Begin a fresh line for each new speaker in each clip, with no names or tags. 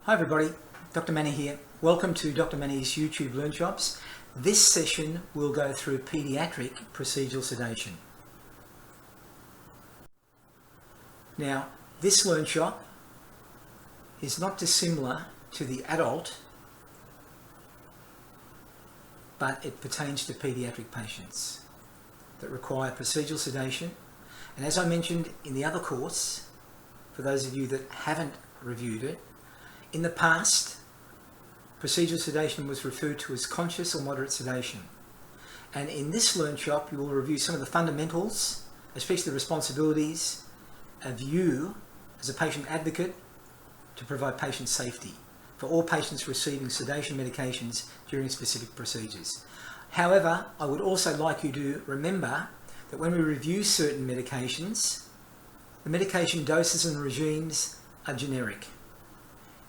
Hi everybody, Dr. Manny here. Welcome to Dr. Manny's YouTube Learnshops. This session will go through pediatric procedural sedation. Now, this Learnshop is not dissimilar to the adult, but it pertains to pediatric patients that require procedural sedation. And as I mentioned in the other course, for those of you that haven't reviewed it, in the past, procedural sedation was referred to as conscious or moderate sedation. And in this Learnshop, you will review some of the fundamentals, especially the responsibilities of you as a patient advocate to provide patient safety for all patients receiving sedation medications during specific procedures. However, I would also like you to remember that when we review certain medications, the medication doses and regimes are generic.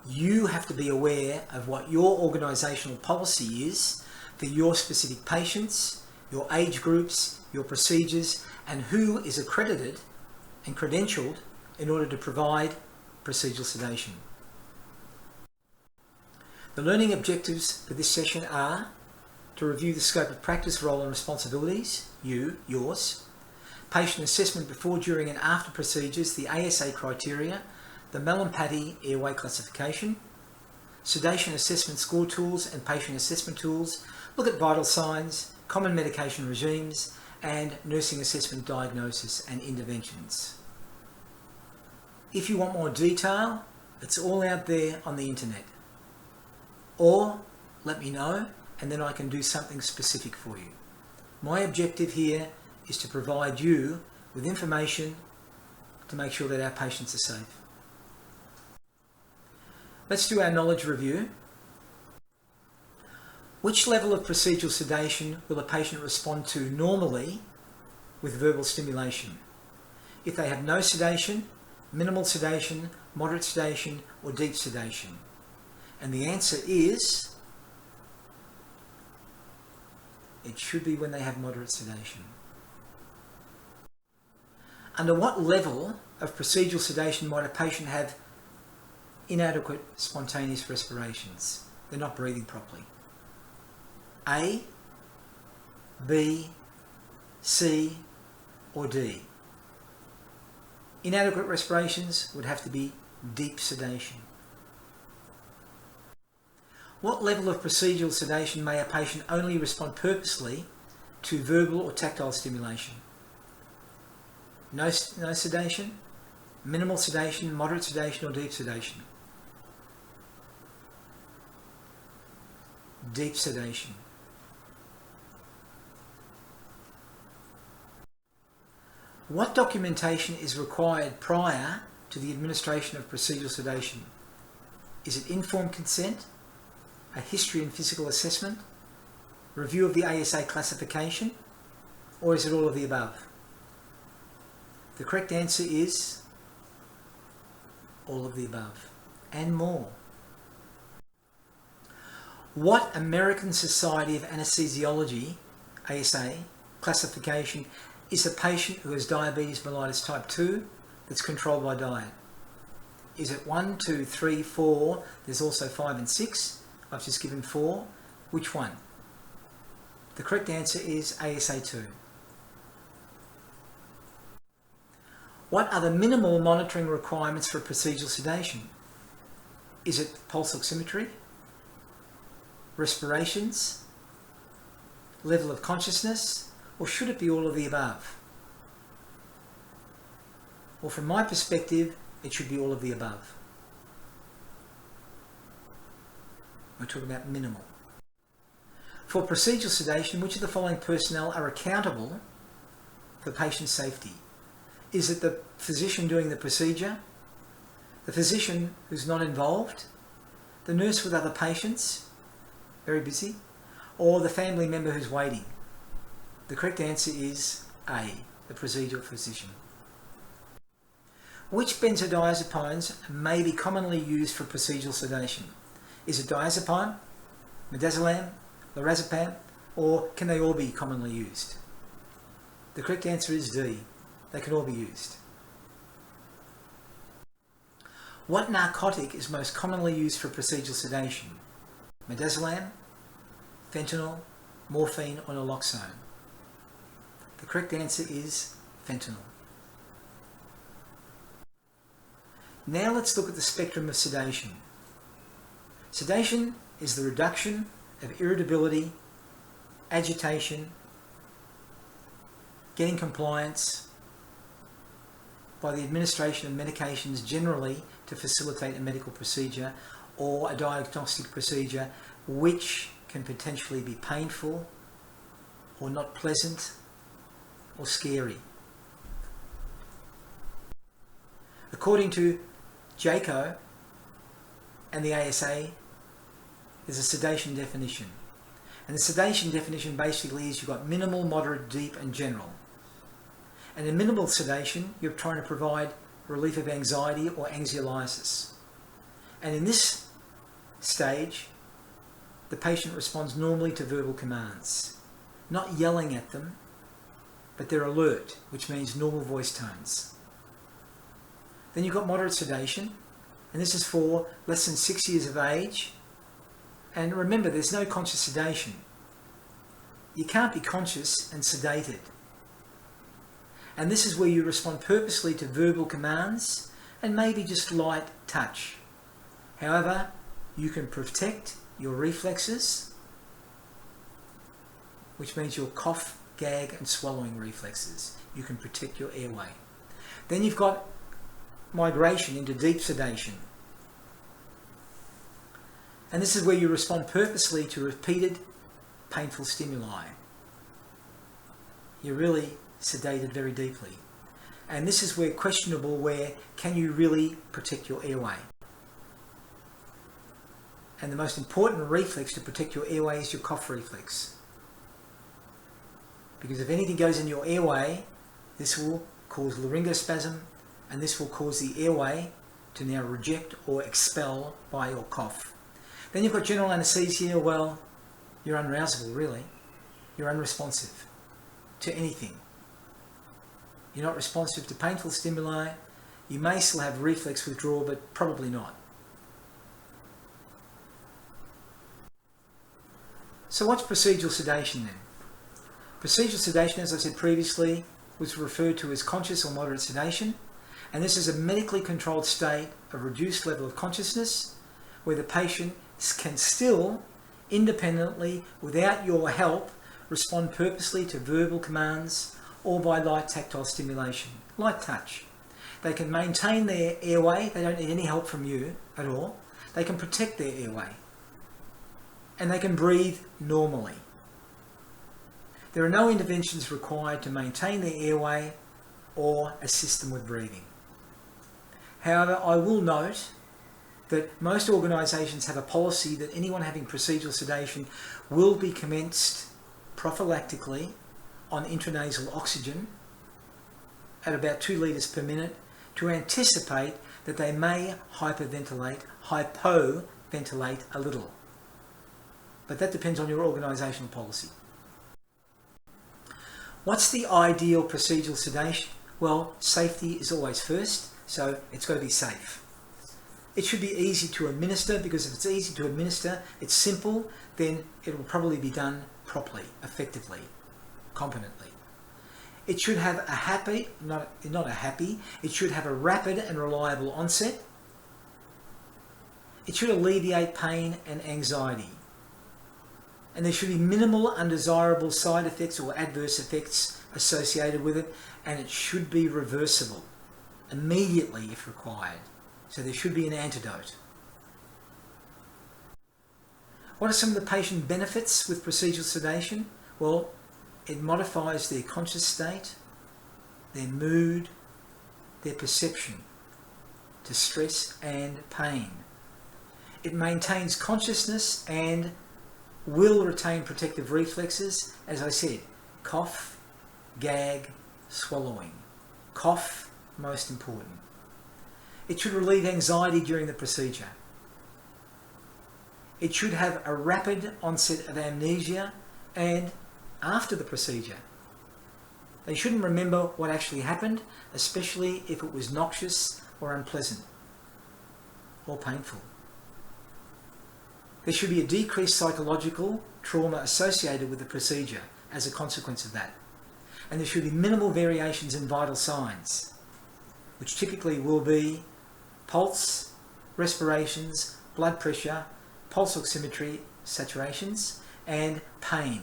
You have to be aware of what your organisational policy is for your specific patients, your age groups, your procedures, and who is accredited and credentialed in order to provide procedural sedation. The learning objectives for this session are to review the scope of practice, role and responsibilities, yours, patient assessment before, during and after procedures, the ASA Criteria, the MALLAMPATI airway classification, sedation assessment score tools and patient assessment tools, look at vital signs, common medication regimes, and nursing assessment diagnosis and interventions. If you want more detail, it's all out there on the internet. Or let me know and then I can do something specific for you. My objective here is to provide you with information to make sure that our patients are safe. Let's do our knowledge review. Which level of procedural sedation will a patient respond to normally with verbal stimulation? If they have no sedation, minimal sedation, moderate sedation, or deep sedation? And the answer is, it should be when they have moderate sedation. Under what level of procedural sedation might a patient have inadequate spontaneous respirations? They're not breathing properly. A, B, C, or D? Inadequate respirations would have to be deep sedation. What level of procedural sedation may a patient only respond purposely to verbal or tactile stimulation? No sedation, minimal sedation, moderate sedation, or deep sedation? Deep sedation. What documentation is required prior to the administration of procedural sedation? Is it informed consent, a history and physical assessment, review of the ASA classification, or is it all of the above? The correct answer is all of the above and more. What American Society of Anesthesiology, ASA, classification is a patient who has diabetes mellitus type 2 that's controlled by diet? Is it 1, 2, 3, 4? There's also 5 and 6. I've just given 4. Which one? The correct answer is ASA 2. What are the minimal monitoring requirements for procedural sedation? Is it pulse oximetry, respirations, level of consciousness, or should it be all of the above? Well, from my perspective, it should be all of the above. We're talking about minimal. For procedural sedation, which of the following personnel are accountable for patient safety? Is it the physician doing the procedure, the physician who's not involved, the nurse with other patients, very busy, or the family member who's waiting? The correct answer is A, the procedural physician. Which benzodiazepines may be commonly used for procedural sedation? Is it diazepam, medazolam, lorazepam, or can they all be commonly used? The correct answer is D. They can all be used. What narcotic is most commonly used for procedural sedation? Medazolam, fentanyl, morphine or naloxone? The correct answer is fentanyl. Now let's look at the spectrum of sedation. Sedation is the reduction of irritability, agitation, getting compliance by the administration of medications generally to facilitate a medical procedure or a diagnostic procedure which can potentially be painful or not pleasant or scary. According to JACO and the ASA, there's a sedation definition. And the sedation definition basically is you've got minimal, moderate, deep and general. And in minimal sedation, you're trying to provide relief of anxiety or anxiolysis. And in this stage, the patient responds normally to verbal commands. Not yelling at them, but they're alert, which means normal voice tones. Then you've got moderate sedation, and this is for less than 6 years of age. And remember, there's no conscious sedation. You can't be conscious and sedated. And this is where you respond purposely to verbal commands and maybe just light touch. However, you can protect your reflexes, which means your cough, gag and swallowing reflexes. You can protect your airway. Then you've got migration into deep sedation. And this is where you respond purposely to repeated painful stimuli. You're really sedated very deeply. And this is where questionable, where can you really protect your airway? And the most important reflex to protect your airway is your cough reflex. Because if anything goes in your airway, this will cause laryngospasm, and this will cause the airway to now reject or expel by your cough. Then you've got general anaesthesia. Well, you're unrousable really. You're unresponsive to anything. You're not responsive to painful stimuli. You may still have reflex withdrawal, but probably not. So what's procedural sedation then? Procedural sedation, as I said previously, was referred to as conscious or moderate sedation. And this is a medically controlled state of reduced level of consciousness where the patient can still, independently, without your help, respond purposely to verbal commands or by light tactile stimulation, light touch. They can maintain their airway. They don't need any help from you at all. They can protect their airway. And they can breathe normally. There are no interventions required to maintain their airway or assist them with breathing. However, I will note that most organisations have a policy that anyone having procedural sedation will be commenced prophylactically on intranasal oxygen at about 2 litres per minute to anticipate that they may hypoventilate a little. But that depends on your organisational policy. What's the ideal procedural sedation? Well, safety is always first, so it's got to be safe. It should be easy to administer, because if it's easy to administer, it's simple, then it will probably be done properly, effectively, competently. It should have it should have a rapid and reliable onset. It should alleviate pain and anxiety. And there should be minimal undesirable side effects or adverse effects associated with it, and it should be reversible immediately if required. So there should be an antidote. What are some of the patient benefits with procedural sedation? Well, it modifies their conscious state, their mood, their perception to stress and pain. It maintains consciousness and will retain protective reflexes. As I said, cough, gag, swallowing. Cough, most important. It should relieve anxiety during the procedure. It should have a rapid onset of amnesia and after the procedure. They shouldn't remember what actually happened, especially if it was noxious or unpleasant. or painful. There should be a decreased psychological trauma associated with the procedure as a consequence of that. And there should be minimal variations in vital signs, which typically will be pulse, respirations, blood pressure, pulse oximetry, saturations, and pain.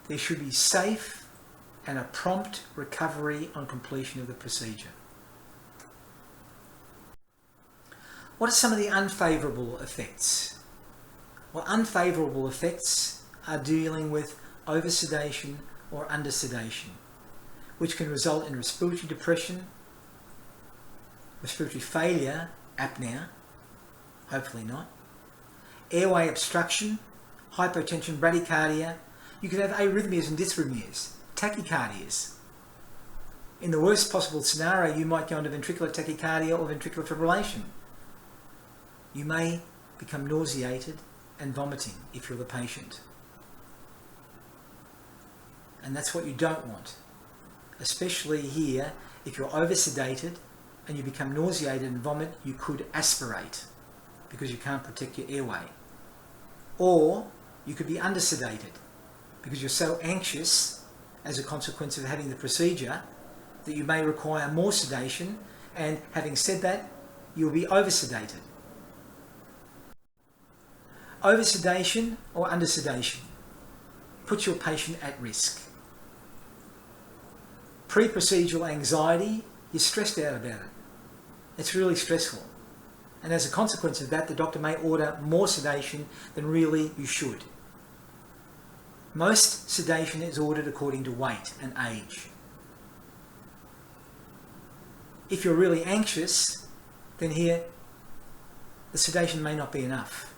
There should be safe and a prompt recovery on completion of the procedure. What are some of the unfavorable effects? Well, unfavorable effects are dealing with oversedation or undersedation, which can result in respiratory depression, respiratory failure, apnea, hopefully not, airway obstruction, hypotension, bradycardia. You could have arrhythmias and dysrhythmias, tachycardias. In the worst possible scenario, you might go into ventricular tachycardia or ventricular fibrillation. You may become nauseated and vomiting if you're the patient. And that's what you don't want. Especially here, if you're oversedated and you become nauseated and vomit, you could aspirate because you can't protect your airway. Or you could be undersedated because you're so anxious as a consequence of having the procedure that you may require more sedation, and having said that, you'll be oversedated. Oversedation or undersedation puts your patient at risk. Pre-procedural anxiety, you're stressed out about it. It's really stressful. And as a consequence of that, the doctor may order more sedation than really you should. Most sedation is ordered according to weight and age. If you're really anxious, then here the sedation may not be enough.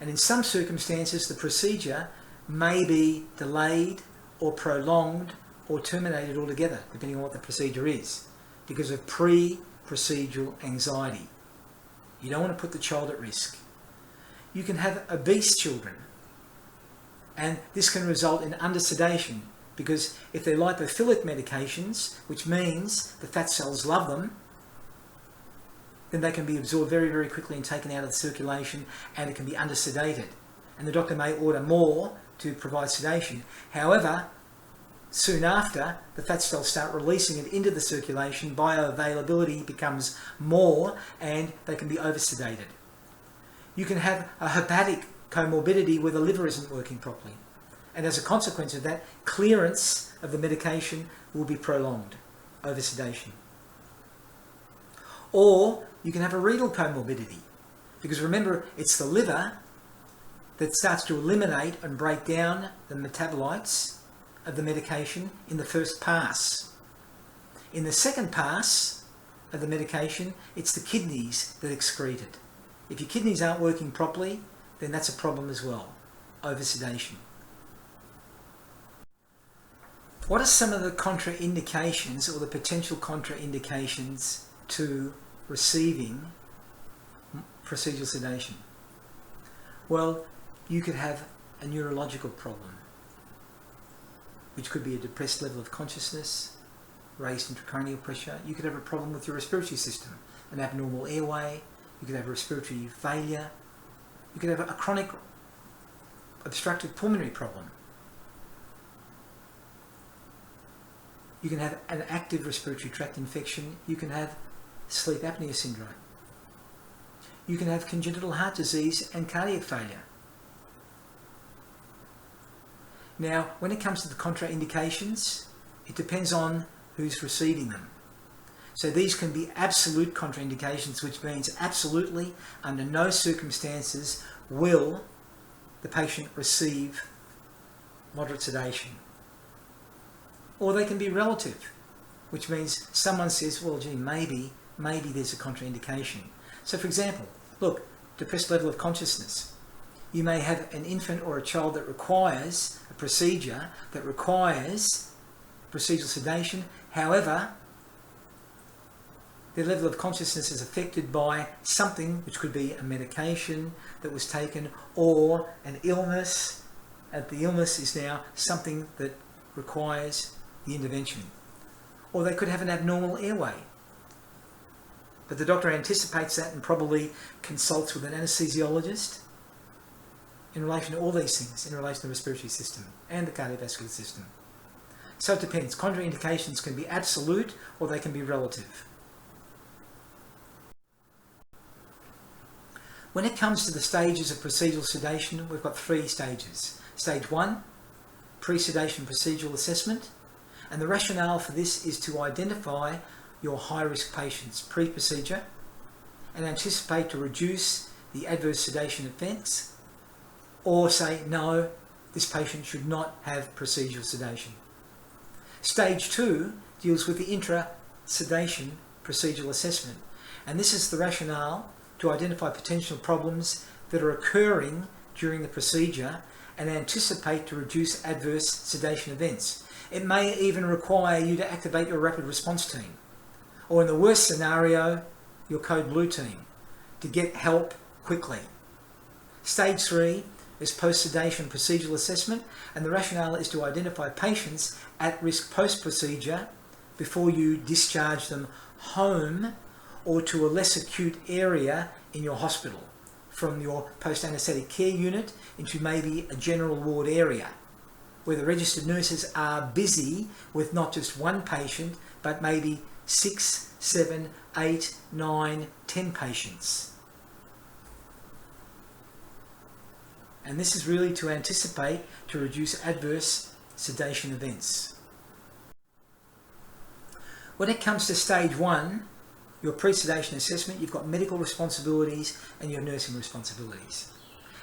And in some circumstances, the procedure may be delayed or prolonged or terminated altogether, depending on what the procedure is, because of pre-procedural anxiety. You don't want to put the child at risk. You can have obese children, and this can result in undersedation, because if they're lipophilic medications, which means the fat cells love them, then they can be absorbed very, very quickly and taken out of the circulation, and it can be undersedated. And the doctor may order more to provide sedation. However, soon after, the fat cells start releasing it into the circulation, bioavailability becomes more, and they can be oversedated. You can have a hepatic comorbidity where the liver isn't working properly. And as a consequence of that, clearance of the medication will be prolonged, oversedation. Or you can have a renal comorbidity, because remember, it's the liver that starts to eliminate and break down the metabolites of the medication in the first pass. In the second pass of the medication, it's the kidneys that excrete it. If your kidneys aren't working properly, then that's a problem as well, oversedation. What are some of the contraindications or the potential contraindications to receiving procedural sedation? Well, you could have a neurological problem, which could be a depressed level of consciousness, raised intracranial pressure. You could have a problem with your respiratory system, an abnormal airway. You could have a respiratory failure. You could have a chronic obstructive pulmonary problem. You can have an active respiratory tract infection. You can have sleep apnea syndrome. You can have congenital heart disease and cardiac failure. Now, when it comes to the contraindications, it depends on who's receiving them. So these can be absolute contraindications, which means absolutely under no circumstances will the patient receive moderate sedation. Or they can be relative, which means someone says, well, gee, maybe there's a contraindication. So for example, look, depressed level of consciousness. You may have an infant or a child that requires a procedure that requires procedural sedation. However, their level of consciousness is affected by something, which could be a medication that was taken or an illness, and the illness is now something that requires the intervention. Or they could have an abnormal airway. But the doctor anticipates that and probably consults with an anesthesiologist in relation to all these things, in relation to the respiratory system and the cardiovascular system. So it depends. Contraindications can be absolute or they can be relative. When it comes to the stages of procedural sedation, we've got 3 stages. Stage 1, pre-sedation procedural assessment, and the rationale for this is to identify your high-risk patients pre-procedure and anticipate to reduce the adverse sedation events, or say, no, this patient should not have procedural sedation. Stage 2 deals with the intra-sedation procedural assessment, and this is the rationale to identify potential problems that are occurring during the procedure and anticipate to reduce adverse sedation events. It may even require you to activate your rapid response team, or in the worst scenario, your code blue team, to get help quickly. Stage 3 is post-sedation procedural assessment, and the rationale is to identify patients at risk post-procedure before you discharge them home or to a less acute area in your hospital, from your post-anaesthetic care unit into maybe a general ward area, where the registered nurses are busy with not just one patient, but maybe 6, 7, 8, 9, 10 patients. And this is really to anticipate to reduce adverse sedation events. When it comes to stage 1, your pre-sedation assessment, you've got medical responsibilities and your nursing responsibilities.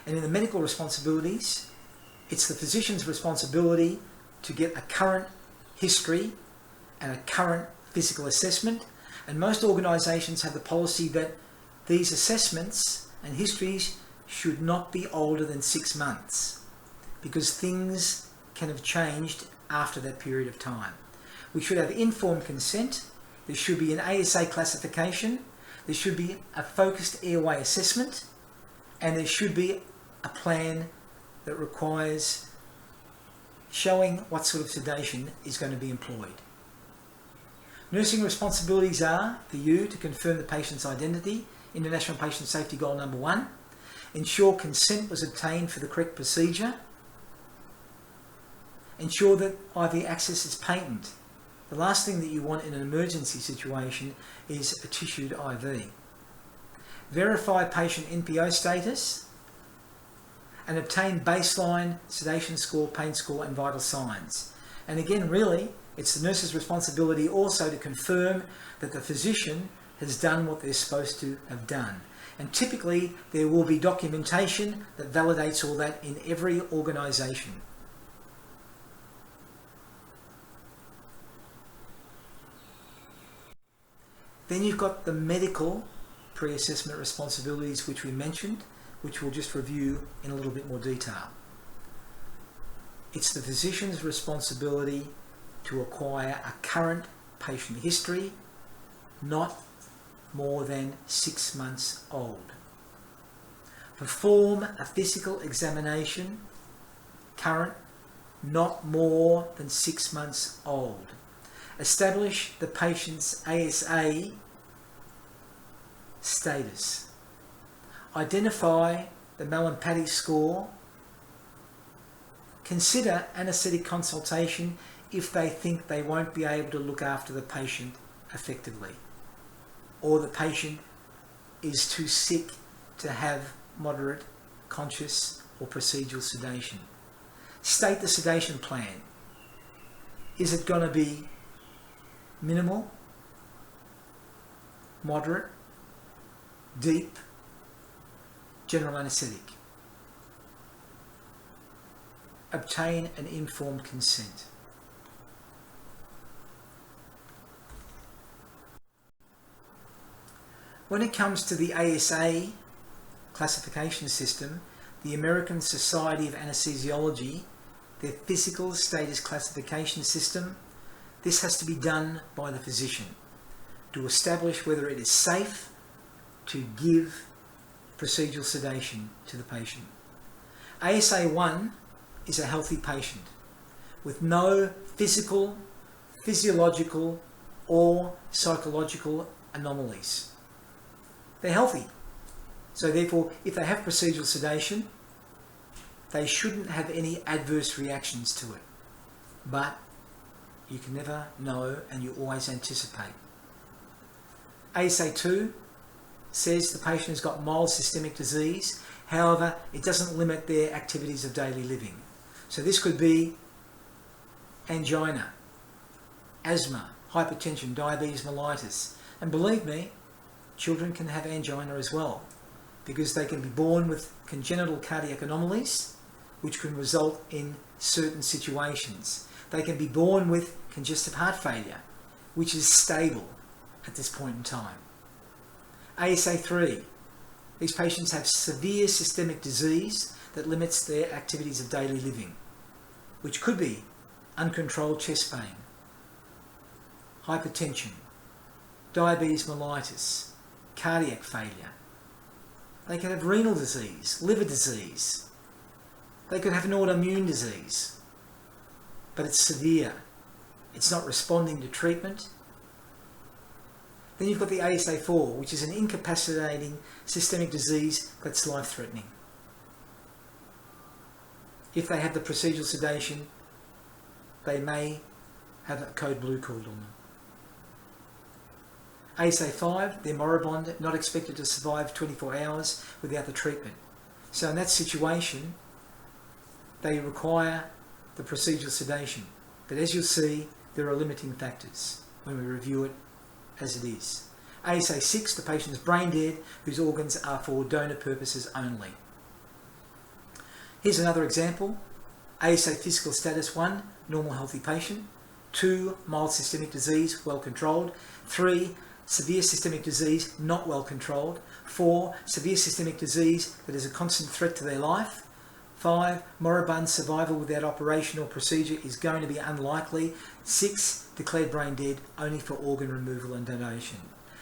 And in the medical responsibilities, it's the physician's responsibility to get a current history and a current physical assessment. And most organisations have the policy that these assessments and histories should not be older than 6 months, because things can have changed after that period of time. We should have informed consent. There should be an ASA classification. There should be a focused airway assessment, and there should be a plan that requires showing what sort of sedation is going to be employed. Nursing responsibilities are for you to confirm the patient's identity, International Patient Safety Goal number 1, ensure consent was obtained for the correct procedure, ensure that IV access is patent. The last thing that you want in an emergency situation is a tissued IV. Verify patient NPO status and obtain baseline sedation score, pain score and vital signs. And again, really, it's the nurse's responsibility also to confirm that the physician has done what they're supposed to have done. And typically there will be documentation that validates all that in every organisation. Then you've got the medical pre-assessment responsibilities which we mentioned, which we'll just review in a little bit more detail. It's the physician's responsibility to acquire a current patient history, not more than 6 months old. Perform a physical examination, current, not more than 6 months old. Establish the patient's ASA status. Identify the MALLAMPATI score. Consider anaesthetic consultation if they think they won't be able to look after the patient effectively, or the patient is too sick to have moderate, conscious or procedural sedation. State the sedation plan. Is it going to be minimal, moderate, deep, general anaesthetic? Obtain an informed consent. When it comes to the ASA classification system, the American Society of Anesthesiology, their physical status classification system, this has to be done by the physician to establish whether it is safe to give procedural sedation to the patient. ASA 1 is a healthy patient with no physical, physiological or psychological anomalies. They're healthy. So therefore, if they have procedural sedation, they shouldn't have any adverse reactions to it. But you can never know, and you always anticipate. ASA 2 says the patient has got mild systemic disease. However, it doesn't limit their activities of daily living. So this could be angina, asthma, hypertension, diabetes mellitus. And believe me, children can have angina as well, because they can be born with congenital cardiac anomalies, which can result in certain situations. They can be born with congestive heart failure, which is stable at this point in time. ASA 3, these patients have severe systemic disease that limits their activities of daily living, which could be uncontrolled chest pain, hypertension, diabetes mellitus, cardiac failure. They could have renal disease, liver disease. They could have an autoimmune disease, but it's severe. It's not responding to treatment. Then you've got the ASA 4, which is an incapacitating systemic disease that's life-threatening. If they have the procedural sedation, they may have a code blue called on them. ASA 5, they're moribund, not expected to survive 24 hours without the treatment. So in that situation, they require the procedural sedation. But as you'll see, there are limiting factors when we review it as it is. ASA 6, the patient is brain dead, whose organs are for donor purposes only. Here's another example. ASA physical status 1, normal healthy patient. 2, mild systemic disease, well controlled. 3, severe systemic disease, not well controlled. 4, severe systemic disease that is a constant threat to their life. 5, moribund, survival without operation or procedure is going to be unlikely. 6, declared brain dead, only for organ removal and donation.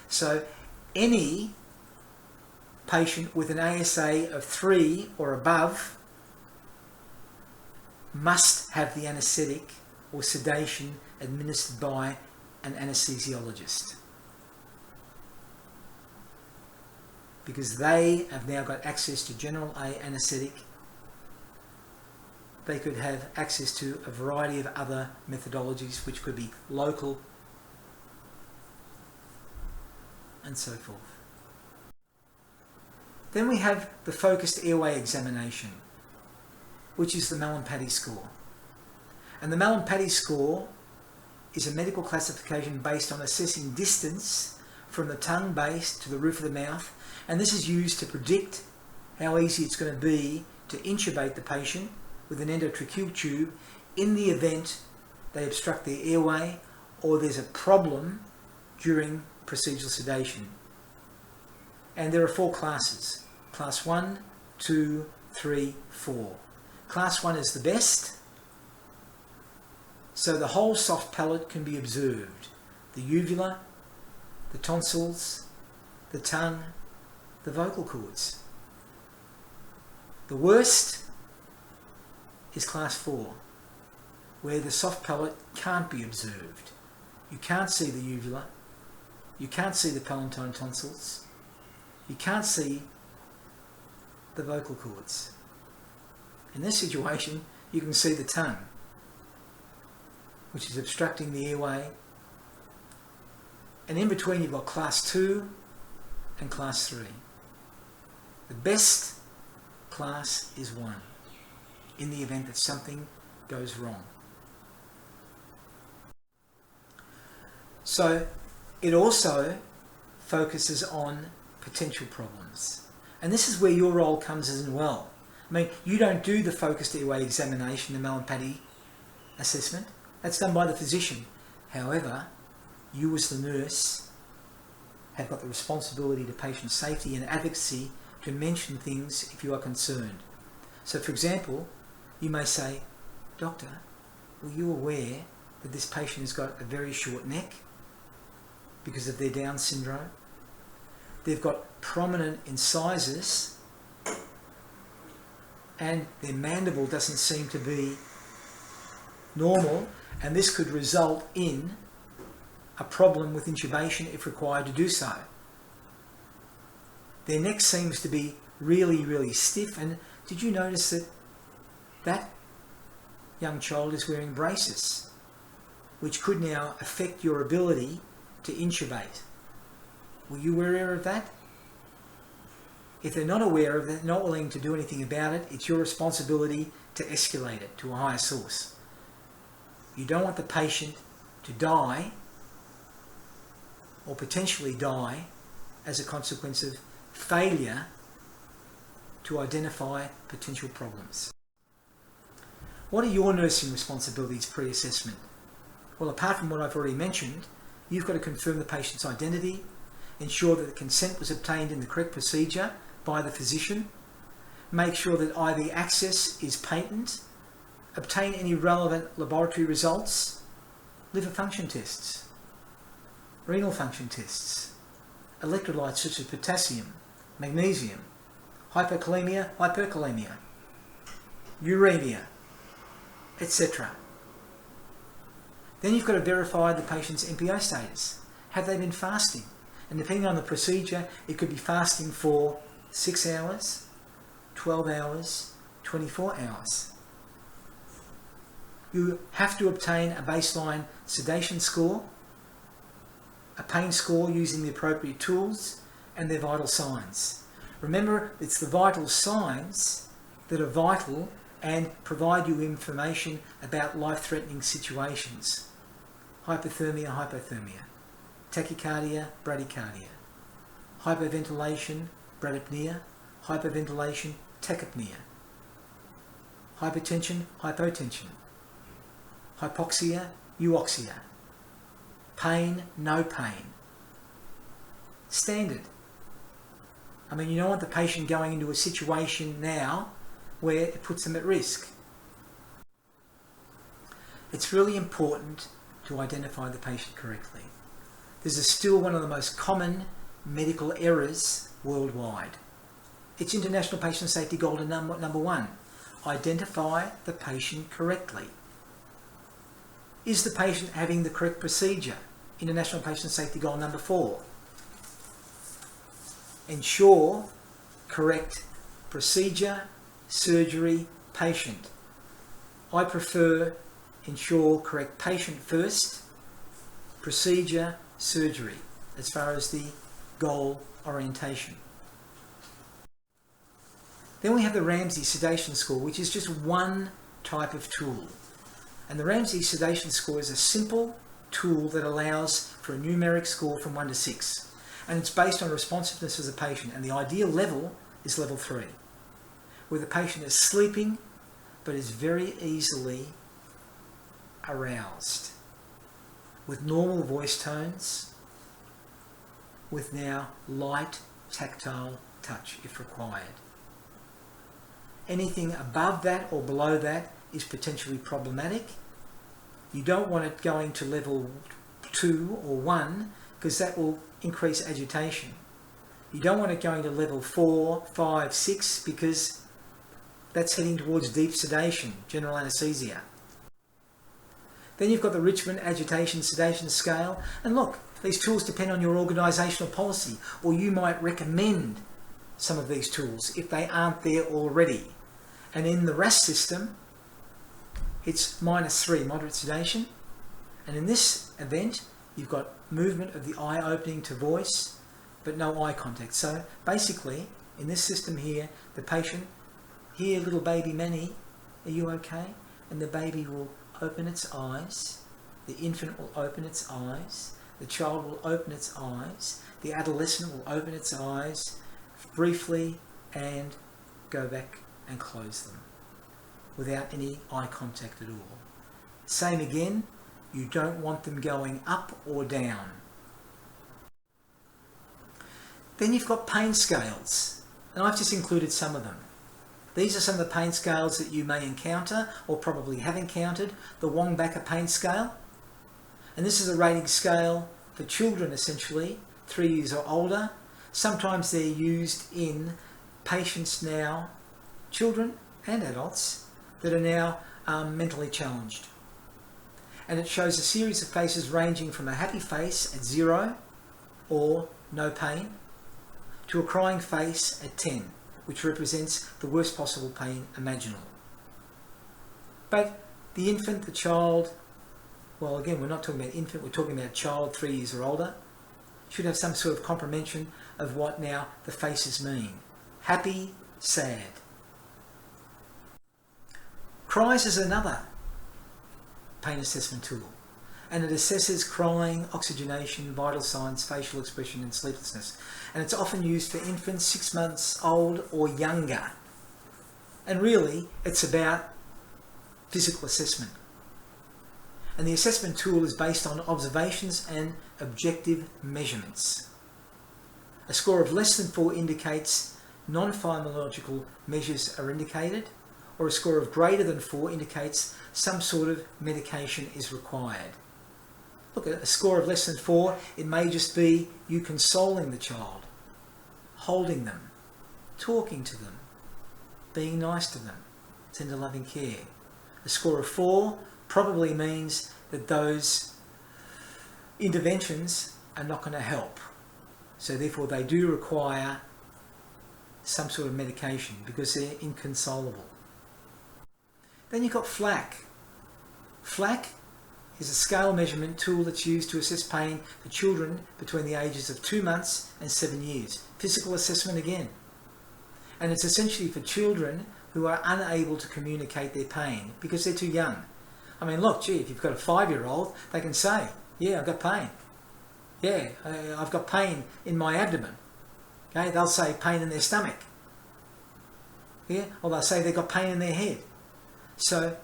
So any patient with an ASA of 3 or above must have the anaesthetic or sedation administered by an anaesthesiologist, because they have now got access to general anaesthetic. They could have access to a variety of other methodologies, which could be local and so forth. Then we have the focused airway examination, which is the MALLAMPATI score. And the MALLAMPATI score is a medical classification based on assessing distance from the tongue base to the roof of the mouth, and this is used to predict how easy it's going to be to intubate the patient with an endotracheal tube in the event they obstruct their airway or there's a problem during procedural sedation. And there are 4 classes: class 1, 2, 3, 4. Class 1 is the best, so the whole soft palate can be observed: the uvula, the tonsils, the tongue, the vocal cords. The worst is class 4, where the soft palate can't be observed. You can't see the uvula, you can't see the palatine tonsils, you can't see the vocal cords. In this situation, you can see the tongue, which is obstructing the airway. And in between, you've got class 2 and class 3. The best class is 1, in the event that something goes wrong. So it also focuses on potential problems. And this is where your role comes as well. I mean, you don't do the focused airway examination, the MALLAMPATI assessment. That's done by the physician. However, you as the nurse have got the responsibility to patient safety and advocacy to mention things if you are concerned. So for example, you may say, "Doctor, were you aware that this patient has got a very short neck because of their Down syndrome? They've got prominent incisors and their mandible doesn't seem to be normal, and this could result in a problem with intubation if required to do so." Their neck seems to be really, really stiff. And did you notice that that young child is wearing braces, which could now affect your ability to intubate? Were you aware of that? If they're not aware of it, not willing to do anything about it, it's your responsibility to escalate it to a higher source. You don't want the patient to die or potentially die as a consequence of failure to identify potential problems. What are your nursing responsibilities pre-assessment? Well, apart from what I've already mentioned, you've got to confirm the patient's identity, ensure that the consent was obtained in the correct procedure by the physician, make sure that IV access is patent, obtain any relevant laboratory results, liver function tests, renal function tests, electrolytes such as potassium, magnesium, hypokalemia, hyperkalemia, uremia, etc. Then you've got to verify the patient's MPO status. Have they been fasting? And depending on the procedure, it could be fasting for 6 hours, 12 hours, 24 hours. You have to obtain a baseline sedation score, a pain score using the appropriate tools, and their vital signs. Remember, it's the vital signs that are vital and provide you information about life-threatening situations. Hypothermia, hypothermia. Tachycardia, bradycardia. Hyperventilation, bradypnea. Hyperventilation, tachypnea. Hypertension, hypotension. Hypoxia, euoxia. Pain, no pain. Standard. I mean, you don't want the patient going into a situation now where it puts them at risk. It's really important to identify the patient correctly. This is still one of the most common medical errors worldwide. It's International Patient Safety Goal number 1. Identify the patient correctly. Is the patient having the correct procedure? International Patient Safety Goal number 4. Ensure correct procedure, surgery, patient. I prefer ensure correct patient first, procedure, surgery, as far as the goal orientation. Then we have the Ramsey sedation score, which is just one type of tool. And the Ramsey sedation score is a simple tool that allows for a numeric score from 1 to 6. And it's based on responsiveness of the patient. And the ideal level is level 3, where the patient is sleeping but is very easily aroused, with normal voice tones, with now light tactile touch if required. Anything above that or below that is potentially problematic. You don't want it going to level 2 or 1 because that will increase agitation. You don't want it going to level 4, 5, 6 because that's heading towards deep sedation, general anaesthesia. Then you've got the Richmond Agitation Sedation Scale. And look, these tools depend on your organisational policy, or you might recommend some of these tools if they aren't there already. And in the RAS system, it's -3, moderate sedation. And in this event, you've got movement of the eye opening to voice, but no eye contact. So basically, in this system here, the patient, here, little baby Manny, are you okay? And the baby will open its eyes, the infant will open its eyes, the child will open its eyes, the adolescent will open its eyes briefly and go back and close them without any eye contact at all. Same again, you don't want them going up or down. Then you've got pain scales, and I've just included some of them. These are some of the pain scales that you may encounter or probably have encountered. The Wong-Baker pain scale. And this is a rating scale for children essentially, 3 years or older. Sometimes they're used in patients now, children and adults, that are now mentally challenged. And it shows a series of faces ranging from a happy face at 0 or no pain to a crying face at 10, which represents the worst possible pain imaginable. But the infant, the child, well again we're not talking about infant, we're talking about child 3 years or older, should have some sort of comprehension of what now the faces mean. Happy, sad. Cries is another pain assessment tool, and it assesses crying, oxygenation, vital signs, facial expression and sleeplessness. And it's often used for infants 6 months old or younger. And really, it's about physical assessment. And the assessment tool is based on observations and objective measurements. A score of less than 4 indicates non-pharmacological measures are indicated, or a score of greater than 4 indicates some sort of medication is required. Look, at a score of less than 4, it may just be you consoling the child, holding them, talking to them, being nice to them, tender loving care. A score of 4 probably means that those interventions are not going to help. So therefore they do require some sort of medication because they're inconsolable. Then you've got flac. Flac is a scale measurement tool that's used to assess pain for children between the ages of 2 months and 7 years. Physical assessment again. And it's essentially for children who are unable to communicate their pain because they're too young. I mean, look, gee, if you've got a 5-year-old, they can say, yeah, I've got pain. Yeah, I've got pain in my abdomen. Okay, they'll say pain in their stomach. Yeah, or they'll say they've got pain in their head. So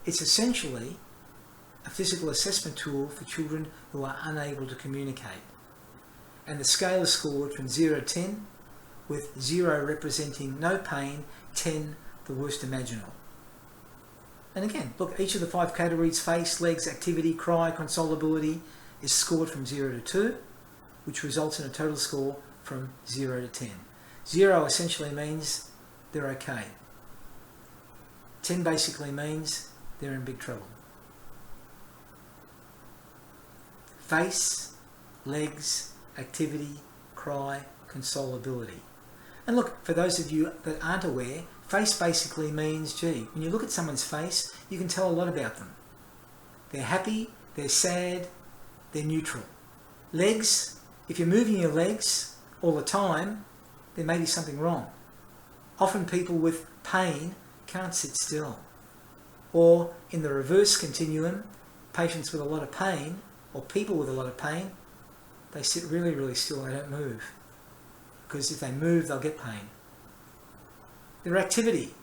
it's essentially a physical assessment tool for children who are unable to communicate. And the scale is scored from 0 to 10, with 0 representing no pain, 10 the worst imaginable. And again, look, each of the 5 categories, face, legs, activity, cry, consolability, is scored from 0 to 2, which results in a total score from 0 to 10. 0 essentially means they're okay. 10 basically means they're in big trouble. Face, legs, activity, cry, consolability. And look, for those of you that aren't aware, face basically means, gee, when you look at someone's face, you can tell a lot about them. They're happy, they're sad, they're neutral. Legs, if you're moving your legs all the time, there may be something wrong. Often people with pain can't sit still. Or in the reverse continuum, patients with a lot of pain, or people with a lot of pain, they sit really, really still, they don't move. Because if they move, they'll get pain. Their activity,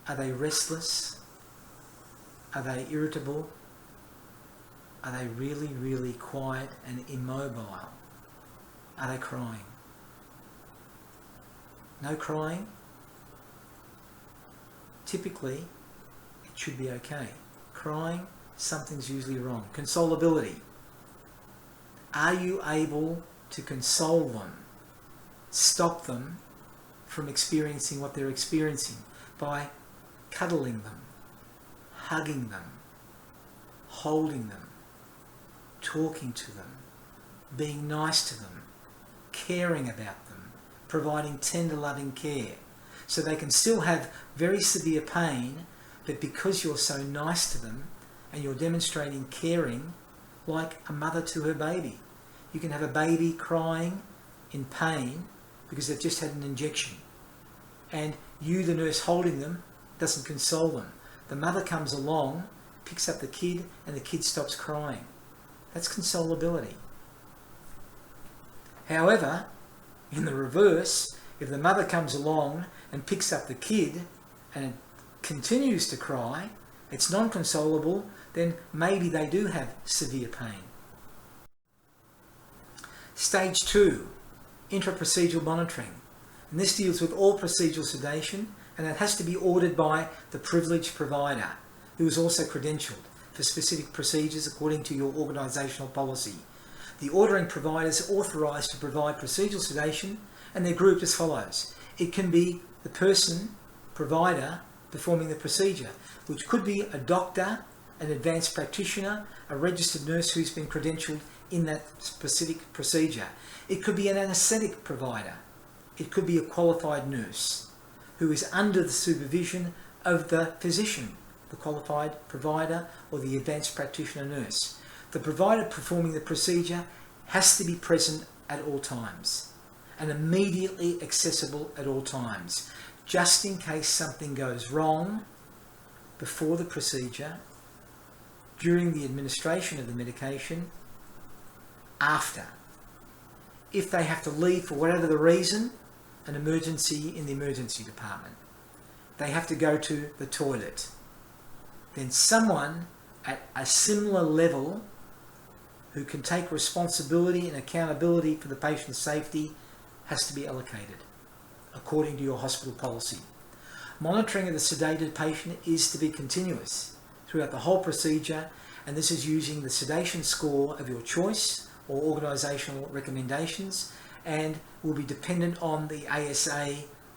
are they restless? Are they irritable? Are they really, really quiet and immobile? Are they crying? No crying? Typically, it should be okay. Crying, something's usually wrong. Consolability. Are you able to console them? Stop them from experiencing what they're experiencing by cuddling them, hugging them, holding them, talking to them, being nice to them, caring about them, providing tender loving care, so they can still have very severe pain, but because you're so nice to them and you're demonstrating caring like a mother to her baby. You can have a baby crying in pain because they've just had an injection, and you, the nurse holding them, doesn't console them. The mother comes along, picks up the kid, and the kid stops crying. That's consolability. However, in the reverse, if the mother comes along and picks up the kid and it continues to cry, it's non-consolable, then maybe they do have severe pain. Stage 2, intraprocedural monitoring. And this deals with all procedural sedation, and it has to be ordered by the privileged provider, who is also credentialed for specific procedures according to your organisational policy. The ordering providers are authorised to provide procedural sedation, and they're grouped as follows. It can be the person, provider, performing the procedure, which could be a doctor, an advanced practitioner, a registered nurse who's been credentialed in that specific procedure. It could be an anaesthetic provider, it could be a qualified nurse who is under the supervision of the physician, the qualified provider or the advanced practitioner nurse. The provider performing the procedure has to be present at all times and immediately accessible at all times, just in case something goes wrong before the procedure, during the administration of the medication, after. If they have to leave for whatever the reason, an emergency in the emergency department, they have to go to the toilet, then someone at a similar level who can take responsibility and accountability for the patient's safety has to be allocated according to your hospital policy. Monitoring of the sedated patient is to be continuous throughout the whole procedure, and this is using the sedation score of your choice or organisational recommendations, and will be dependent on the ASA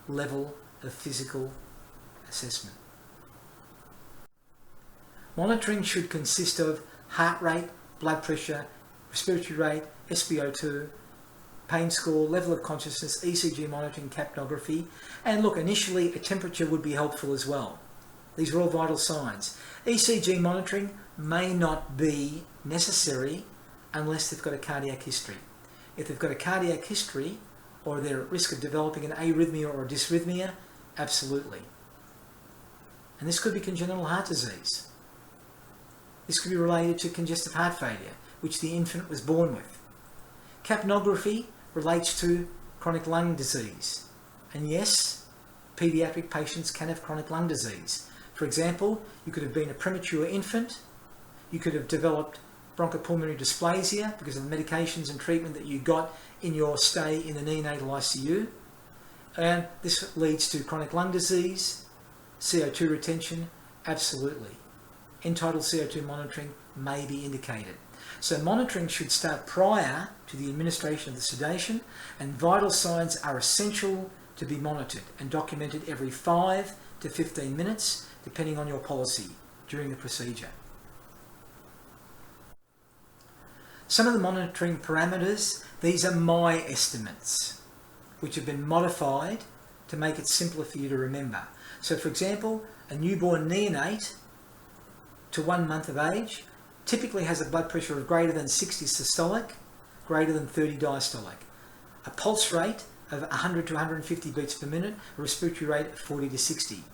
level of physical assessment. Monitoring should consist of heart rate, blood pressure, respiratory rate, SpO2, pain score, level of consciousness, ECG monitoring, capnography, and look, initially a temperature would be helpful as well. These are all vital signs. ECG monitoring may not be necessary unless they've got a cardiac history. If they've got a cardiac history or they're at risk of developing an arrhythmia or a dysrhythmia, absolutely. And this could be congenital heart disease. This could be related to congestive heart failure, which the infant was born with. Capnography relates to chronic lung disease. And yes, pediatric patients can have chronic lung disease. For example, you could have been a premature infant, you could have developed bronchopulmonary dysplasia because of the medications and treatment that you got in your stay in the neonatal ICU. And this leads to chronic lung disease, CO2 retention, absolutely. End-tidal CO2 monitoring may be indicated. So monitoring should start prior to the administration of the sedation, and vital signs are essential to be monitored and documented every 5 to 15 minutes, depending on your policy during the procedure. Some of the monitoring parameters, these are my estimates, which have been modified to make it simpler for you to remember. So for example, a newborn neonate to 1 month of age typically has a blood pressure of greater than 60 systolic, greater than 30 diastolic, a pulse rate of 100 to 150 beats per minute, a respiratory rate of 40 to 60.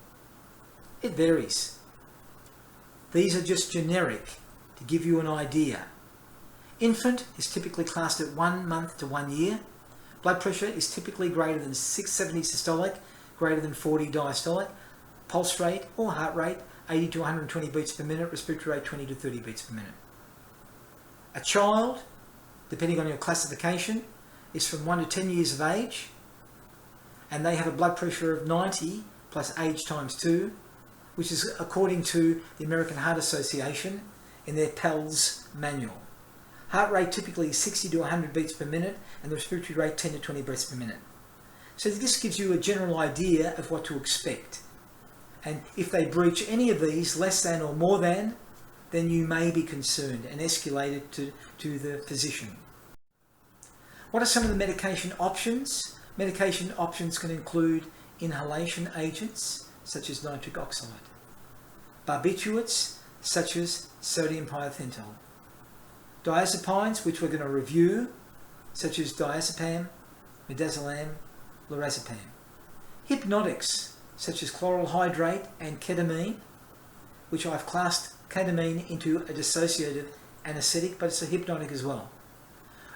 It varies. These are just generic to give you an idea. Infant is typically classed at 1 month to 1 year. Blood pressure is typically greater than 670 systolic, greater than 40 diastolic, pulse rate or heart rate 80 to 120 beats per minute, respiratory rate 20 to 30 beats per minute. A child, depending on your classification, is from 1 to 10 years of age, and they have a blood pressure of 90 plus age times 2, which is according to the American Heart Association in their PELS manual. Heart rate typically is 60 to 100 beats per minute, and the respiratory rate 10 to 20 beats per minute. So this gives you a general idea of what to expect. And if they breach any of these, less than or more than, then you may be concerned and escalate it to the physician. What are some of the medication options? Medication options can include inhalation agents, such as nitric oxide, barbiturates, such as sodium piopental, diazepines, which we're going to review, such as diazepam, medazolam, lorazepam, hypnotics, such as chloral hydrate and ketamine, which I've classed ketamine into a dissociative anesthetic, but it's a hypnotic as well.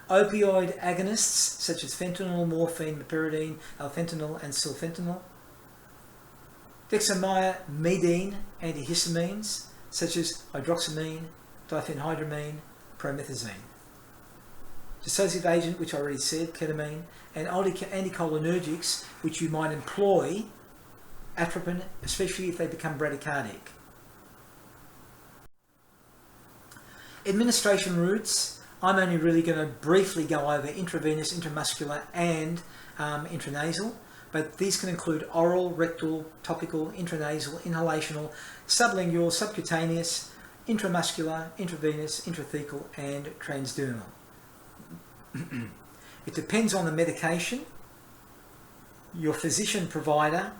Opioid agonists, such as fentanyl, morphine, meperidine, alfentanil and sulfentanil. Dexamethasone antihistamines, such as hydroxamine, diphenhydramine, promethazine. Dissociative agent, which I already said, ketamine, and anticholinergics, which you might employ, atropine, especially if they become bradycardic. Administration routes, I'm only really going to briefly go over intravenous, intramuscular and intranasal, but these can include oral, rectal, topical, intranasal, inhalational, sublingual, subcutaneous, intramuscular, intravenous, intrathecal and transdermal. It depends on the medication your physician provider,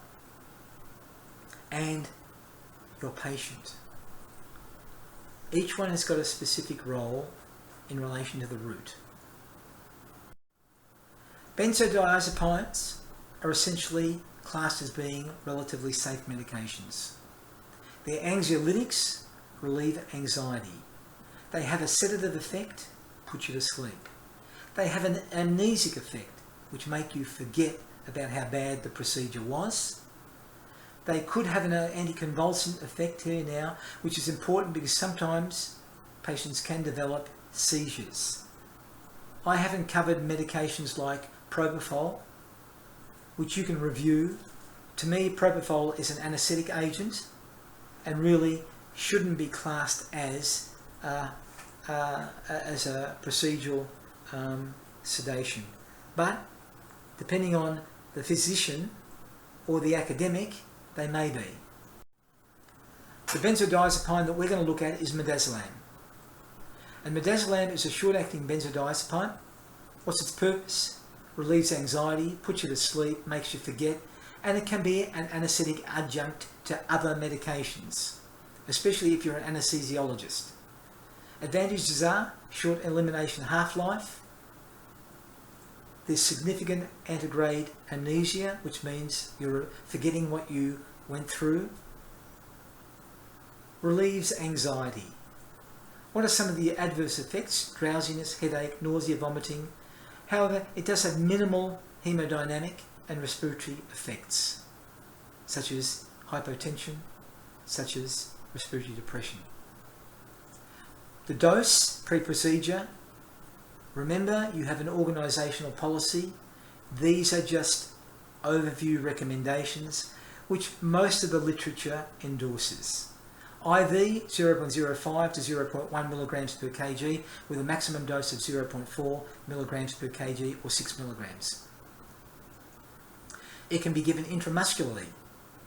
and your patient. Each one has got a specific role in relation to the route. Benzodiazepines are essentially classed as being relatively safe medications. They're anxiolytics, relieve anxiety. They have a sedative effect, put you to sleep. They have an amnesic effect, which make you forget about how bad the procedure was. They could have an anticonvulsant effect here now, which is important because sometimes patients can develop seizures. I haven't covered medications like propofol, which you can review. To me, propofol is an anaesthetic agent and really shouldn't be classed as a procedural sedation. But depending on the physician or the academic, they may be. The benzodiazepine that we're going to look at is midazolam. And midazolam is a short-acting benzodiazepine. What's its purpose? Relieves anxiety, puts you to sleep, makes you forget, and it can be an anaesthetic adjunct to other medications, especially if you're an anesthesiologist. Advantages are short elimination half-life. There's significant antegrade amnesia, which means you're forgetting what you went through. Relieves anxiety. What are some of the adverse effects? Drowsiness, headache, nausea, vomiting. However, it does have minimal hemodynamic and respiratory effects, such as hypotension, such as respiratory depression. The dose, pre-procedure. Remember, you have an organisational policy. These are just overview recommendations, which most of the literature endorses. IV 0.05 to 0.1 milligrams per kg with a maximum dose of 0.4 milligrams per kg or 6 milligrams. It can be given intramuscularly,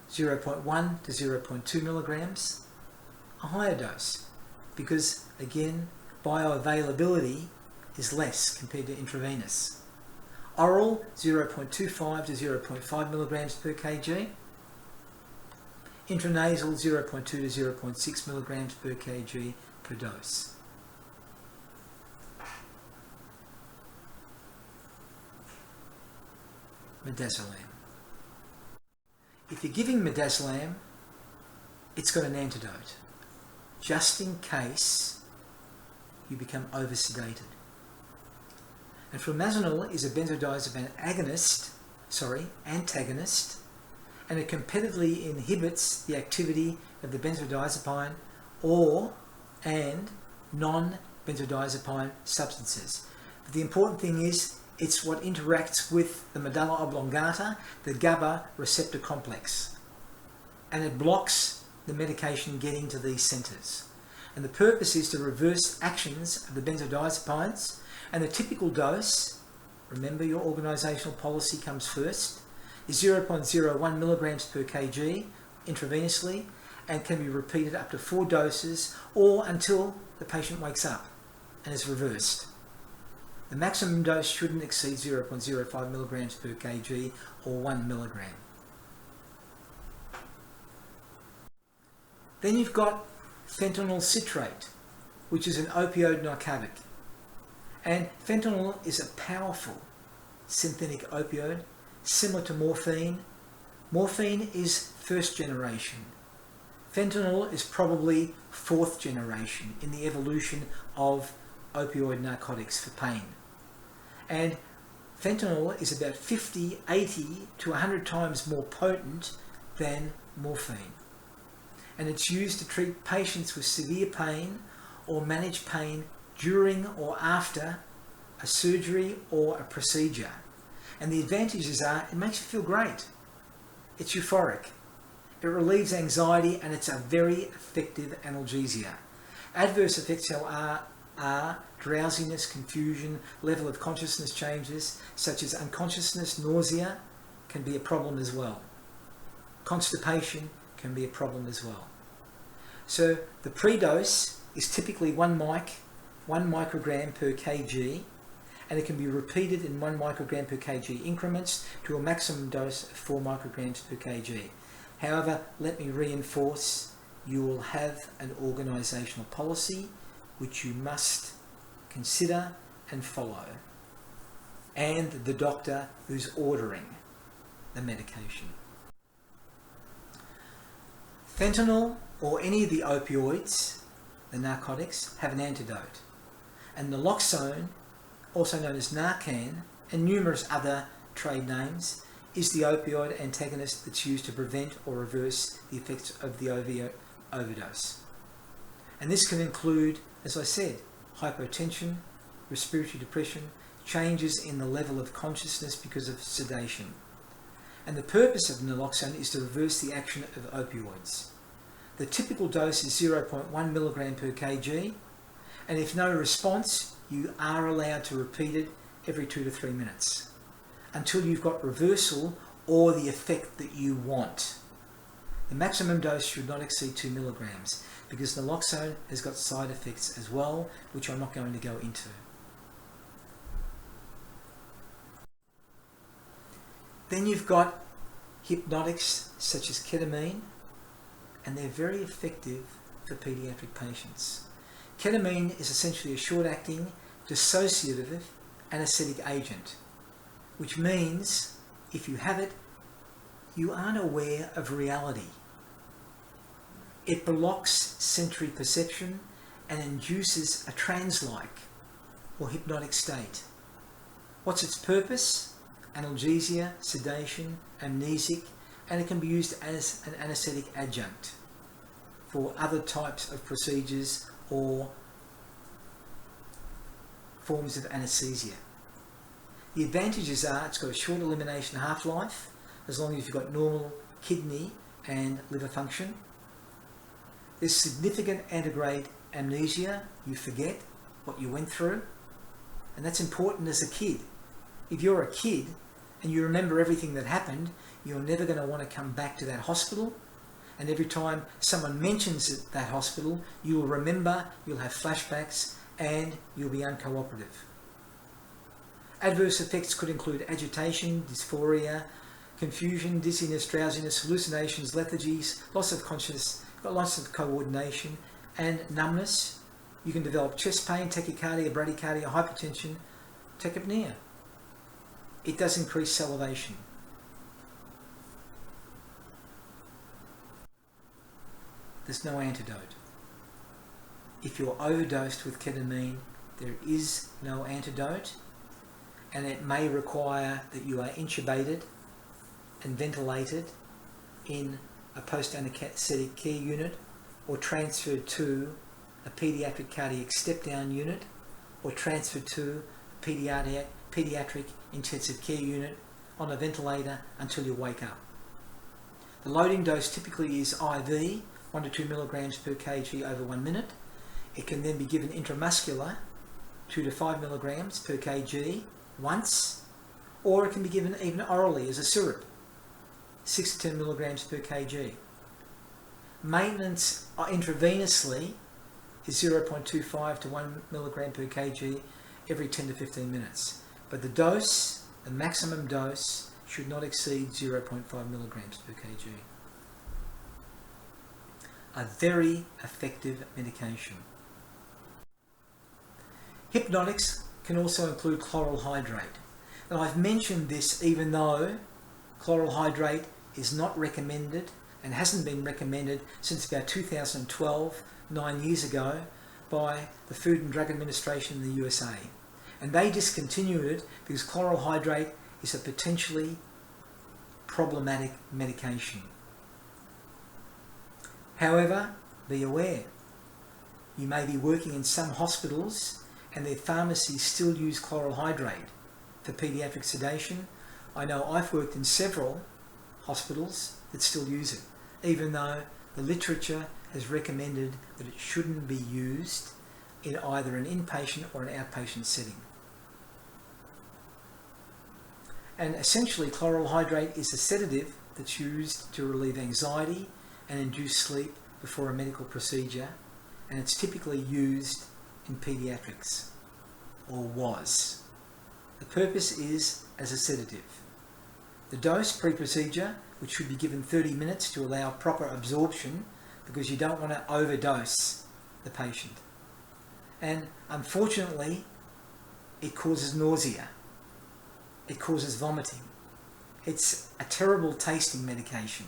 0.1 to 0.2 milligrams, a higher dose, because again, bioavailability is less compared to intravenous. Oral, 0.25 to 0.5 milligrams per kg. Intranasal, 0.2 to 0.6 milligrams per kg per dose. Medazolam. If you're giving medazolam, it's got an antidote, just in case you become oversedated. And flamanol is a benzodiazepine antagonist, and it competitively inhibits the activity of the benzodiazepine and non-benzodiazepine substances. But the important thing is it's what interacts with the medulla oblongata, the GABA receptor complex, and it blocks the medication getting to these centres. And the purpose is to reverse actions of the benzodiazepines, and the typical dose, remember your organisational policy comes first, is 0.01 milligrams per kg intravenously and can be repeated up to 4 doses or until the patient wakes up and is reversed. The maximum dose shouldn't exceed 0.05 milligrams per kg or 1 milligram. Then you've got fentanyl citrate, which is an opioid narcotic. And fentanyl is a powerful synthetic opioid, similar to morphine. Morphine is first generation. Fentanyl is probably fourth generation in the evolution of opioid narcotics for pain. And fentanyl is about 50, 80 to 100 times more potent than morphine. And it's used to treat patients with severe pain or manage pain during or after a surgery or a procedure. And the advantages are it makes you feel great. It's euphoric. It relieves anxiety and it's a very effective analgesia. Adverse effects are drowsiness, confusion, level of consciousness changes, such as unconsciousness, nausea can be a problem as well. Constipation can be a problem as well. So the pre-dose is typically 1 microgram per kg, and it can be repeated in 1 microgram per kg increments to a maximum dose of 4 micrograms per kg. However, let me reinforce, you will have an organisational policy which you must consider and follow, and the doctor who's ordering the medication. Fentanyl or any of the opioids, the narcotics, have an antidote, and naloxone, also known as Narcan, and numerous other trade names, is the opioid antagonist that's used to prevent or reverse the effects of the opioid overdose. And this can include, as I said, hypotension, respiratory depression, changes in the level of consciousness because of sedation. And the purpose of naloxone is to reverse the action of opioids. The typical dose is 0.1 milligram per kg, and if no response, you are allowed to repeat it every 2 to 3 minutes until you've got reversal or the effect that you want. The maximum dose should not exceed 2 milligrams because naloxone has got side effects as well, which I'm not going to go into. Then you've got hypnotics such as ketamine, and they're very effective for pediatric patients. Ketamine is essentially a short-acting dissociative anesthetic agent, which means if you have it, you aren't aware of reality. It blocks sensory perception and induces a trance-like or hypnotic state. What's its purpose? Analgesia, sedation, amnesic, and it can be used as an anesthetic adjunct for other types of procedures or forms of anesthesia. The advantages are it's got a short elimination half-life, as long as you've got normal kidney and liver function. There's significant antegrade amnesia, you forget what you went through, and that's important as a kid. If you're a kid and you remember everything that happened, you're never going to want to come back to that hospital, and every time someone mentions that hospital, you'll remember, you'll have flashbacks, and you'll be uncooperative. Adverse effects could include agitation, dysphoria, confusion, dizziness, drowsiness, hallucinations, lethargies, loss of consciousness, loss of coordination, and numbness. You can develop chest pain, tachycardia, bradycardia, hypertension, tachypnea. It does increase salivation. There's no antidote. If you're overdosed with ketamine, there is no antidote, and it may require that you are intubated and ventilated in a post-anesthetic care unit, or transferred to a pediatric cardiac step-down unit, or transferred to a pediatric intensive care unit on a ventilator until you wake up. The loading dose typically is IV, 1 to 2 milligrams per kg over 1 minute. It can then be given intramuscular, 2 to 5 milligrams per kg once, or it can be given even orally as a syrup, 6 to 10 milligrams per kg. Maintenance intravenously is 0.25 to 1 milligram per kg every 10 to 15 minutes. But the dose, the maximum dose, should not exceed 0.5 milligrams per kg. A very effective medication. Hypnotics can also include chloral hydrate. And I've mentioned this even though chloral hydrate is not recommended and hasn't been recommended since about 2012, 9 years ago, by the Food and Drug Administration in the USA. And they discontinued it because chloral hydrate is a potentially problematic medication. However, be aware, you may be working in some hospitals and their pharmacies still use chloral hydrate for pediatric sedation. I know I've worked in several hospitals that still use it, even though the literature has recommended that it shouldn't be used in either an inpatient or an outpatient setting. And essentially, chloral hydrate is a sedative that's used to relieve anxiety and induce sleep before a medical procedure, and it's typically used in pediatrics, or was. The purpose is as a sedative. The dose pre-procedure, which should be given 30 minutes to allow proper absorption, because you don't want to overdose the patient. And unfortunately, it causes nausea. It causes vomiting. It's a terrible tasting medication.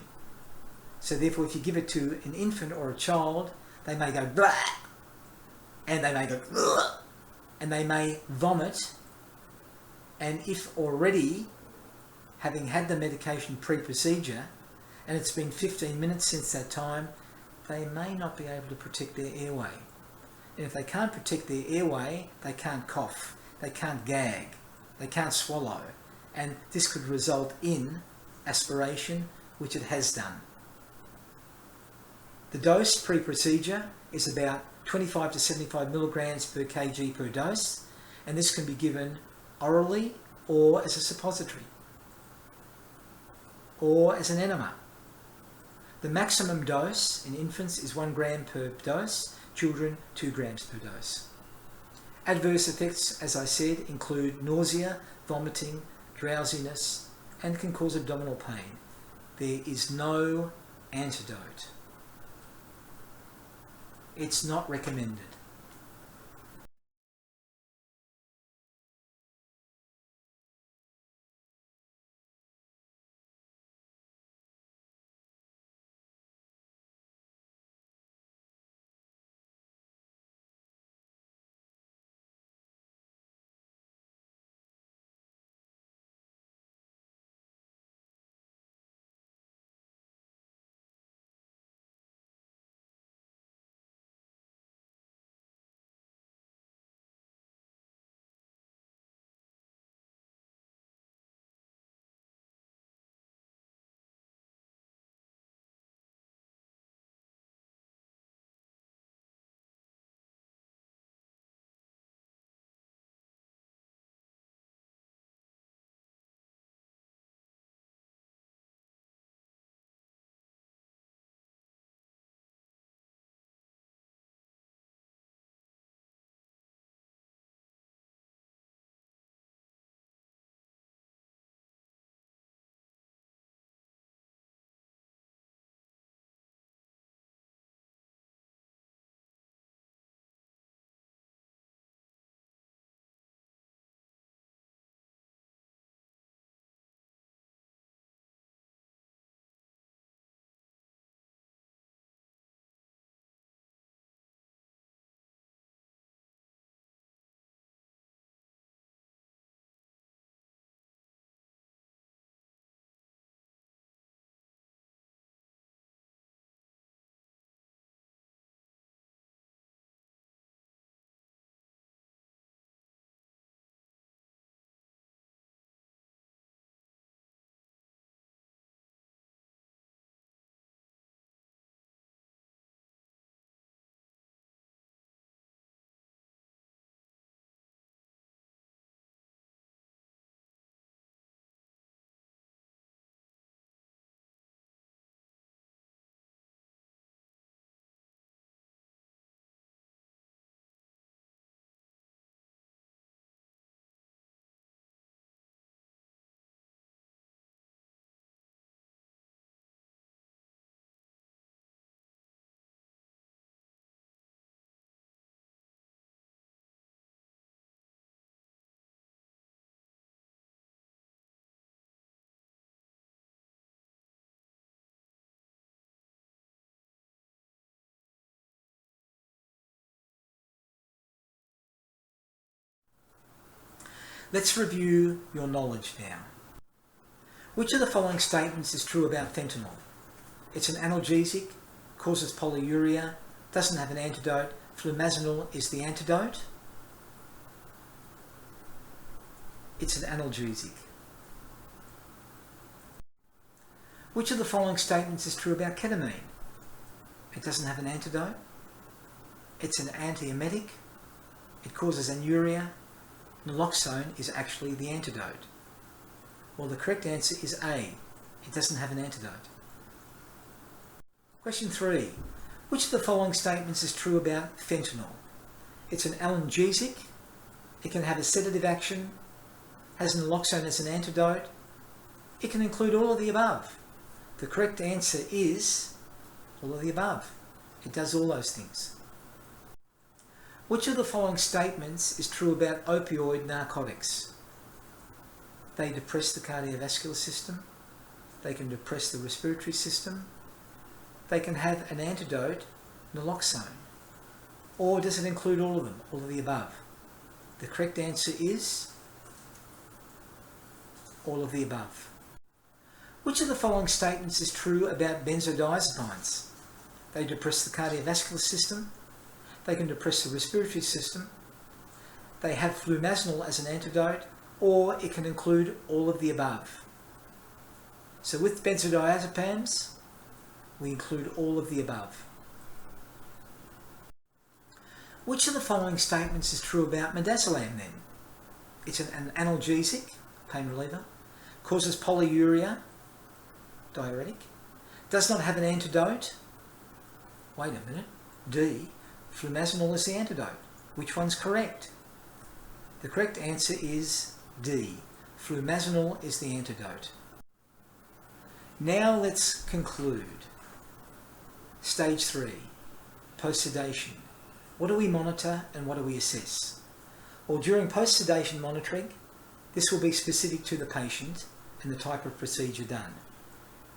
So therefore, if you give it to an infant or a child, they may go blah, and they may go ugh, and they may vomit. And if already, having had the medication pre-procedure, and it's been 15 minutes since that time, they may not be able to protect their airway. And if they can't protect their airway, they can't cough, they can't gag, they can't swallow. And this could result in aspiration, which it has done. The dose pre-procedure is about 25 to 75 milligrams per kg per dose, and this can be given orally or as a suppository or as an enema. The maximum dose in infants is 1 gram per dose, children 2 grams per dose. Adverse effects, as I said, include nausea, vomiting, drowsiness, and can cause abdominal pain. There is no antidote. It's not recommended. Let's review your knowledge now. Which of the following statements is true about fentanyl? It's an analgesic, causes polyuria, doesn't have an antidote, flamanol is the antidote. It's an analgesic. Which of the following statements is true about ketamine? It doesn't have an antidote. It's an antiemetic. It causes anuria. Naloxone is actually the antidote. Well, the correct answer is A. It doesn't have an antidote. Question 3. Which of the following statements is true about fentanyl? It's an analgesic. It can have a sedative action. has naloxone as an antidote, it can include all of the above. The correct answer is all of the above. It does all those things. Which of the following statements is true about opioid narcotics? They depress the cardiovascular system. They can depress the respiratory system. They can have an antidote, naloxone. Or does it include all of them, all of the above? The correct answer is all of the above. Which of the following statements is true about benzodiazepines? They depress the cardiovascular system. They can depress the respiratory system. They have flumazenol as an antidote, or it can include all of the above. So with benzodiazepines, we include all of the above. Which of the following statements is true about medazolam then? It's an analgesic, pain reliever, causes polyuria, diuretic, does not have an antidote. Wait a minute. D, flumazenol is the antidote. Which one's correct? The correct answer is D, flumazenol is the antidote. Now let's conclude. Stage 3, post-sedation. What do we monitor and what do we assess? Well, during post-sedation monitoring, this will be specific to the patient and the type of procedure done.